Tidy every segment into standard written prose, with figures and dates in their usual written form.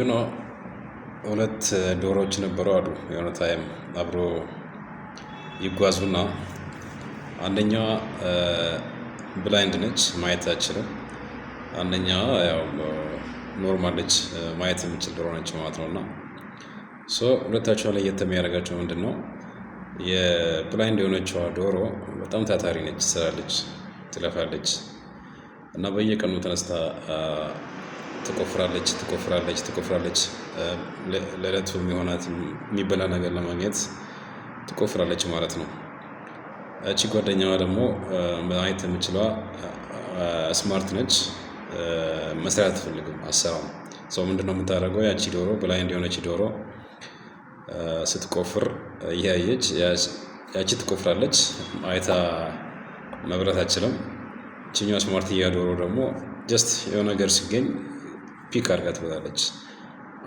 ነው ሁለት ዶሮዎች ነበሩ አሉ የሆነ ታይም አብሮ ይጓዙና አንደኛዋ ብላይንድ ነች፣ ማየት አትችልም። አንደኛዋ ያው ኖርማል ነች፣ ማየት የምችል ዶሮ ነች ማለት ነውና ሁለታቸው ላይ የሚያደርጋቸው ምንድነው? የብላይንድ የሆነችዋ ዶሮ በጣም ታታሪ ነች፣ ትሰራለች፣ ትለፋለች እና በየቀኑ ተነስታ ትቆፍራለች። ለዕለቱ የሚሆናት የሚበላ ነገር ለማግኘት ትቆፍራለች ማለት ነው። እቺ ጓደኛዋ ደግሞ ማየት የምችለዋ ስማርት ነች፣ መስራት አትፈልግም፣ አትሰራም። ምንድነው የምታደርገው? ያቺ ዶሮ ብላይንድ የሆነች ዶሮ ስትቆፍር እያየች ያቺ ትቆፍራለች፣ አይታ መብላት አትችልም። እቺኛዋ ስማርት ዶሮ ደግሞ ጀስት የሆነ ነገር ሲገኝ ፒክ አድርጋ ትበላለች።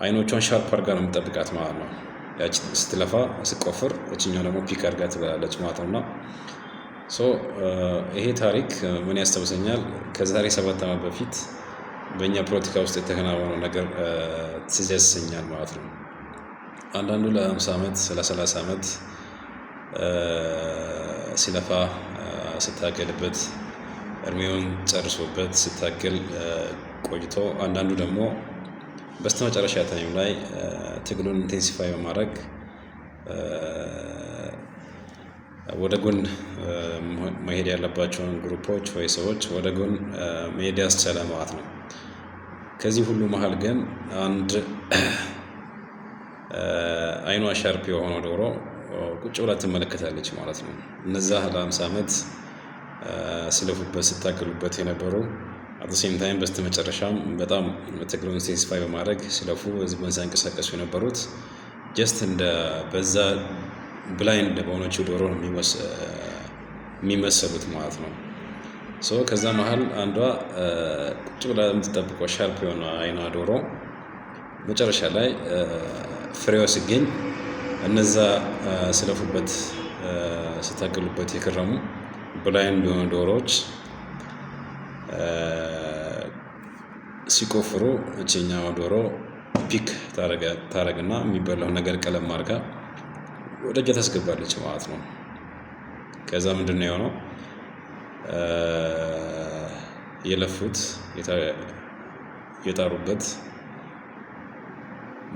አይኖቿን ሻርፕ አድርጋ ነው የምጠብቃት ማለት ነው። ያቺ ስትለፋ ስትቆፍር፣ እቺኛው ደግሞ ፒክ አድርጋ ትበላለች ማለት ነውና ይሄ ታሪክ ምን ያስታውሰኛል? ከዛሬ 7 ዓመት በፊት በእኛ ፖለቲካ ውስጥ የተከናወነው ነገር ትዝ ያሰኛል ማለት ነው። አንዳንዱ ለ50 ዓመት ለ30 ዓመት ሲለፋ ስታገልበት እድሜውን ጨርሶበት ስታገል ቆይቶ፣ አንዳንዱ ደግሞ በስተመጨረሻ ታይም ላይ ትግሉን ኢንቴንሲፋይ በማድረግ ወደ ጎን መሄድ ያለባቸውን ግሩፖች ወይ ሰዎች ወደ ጎን መሄድ ያስቻለ ማለት ነው። ከዚህ ሁሉ መሀል ግን አንድ አይኗ ሻርፕ የሆነው ዶሮ ቁጭ ብላ ትመለከታለች ማለት ነው። እነዛ ለ50 ዓመት ሲለፉበት ስታገሉበት የነበሩ አት ሴም ታይም በስተመጨረሻም በጣም ትግሉን ኢንቴንሲፋይ በማድረግ ሲለፉ ህዝቡን ሲያንቀሳቀሱ የነበሩት ጀስት እንደ በዛ ብላይንድ በሆነችው ዶሮ ነው የሚመሰሉት ማለት ነው። ከዛ መሀል አንዷ ቁጭ ብላ የምትጠብቀው ሻርፕ የሆነ አይኗ ዶሮ መጨረሻ ላይ ፍሬዋ ሲገኝ እነዛ ሲለፉበት ስታገሉበት የከረሙ ብላይንድ የሆኑ ዶሮዎች ሲቆፍሩ እቺኛዋ ዶሮ ፒክ ታረግና የሚበላው ነገር ቀለም አድርጋ ወደ እጇ ታስገባለች ማለት ነው። ከዛ ምንድነው የሆነው? የለፉት የጣሩበት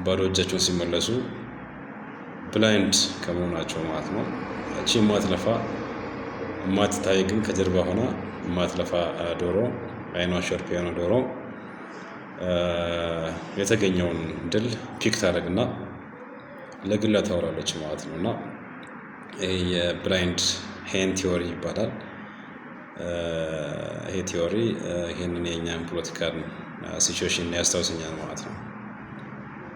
ባዶ እጃቸውን ሲመለሱ ብላይንድ ከመሆናቸው ማለት ነው። እቺ ማትለፋ ማትታይ ግን ከጀርባ ሆና ማትለፋ ዶሮ፣ አይኗ ሻርፕ የሆነ ዶሮ የተገኘውን ድል ፒክ ታደርግና ለግላ ታወራለች ማለት ነው። እና ይሄ የብላይንድ ሄን ቲዮሪ ይባላል። ይሄ ቲዮሪ ይሄንን የኛን ፖለቲካል ሲቹዌሽን ያስታውሰኛል ማለት ነው።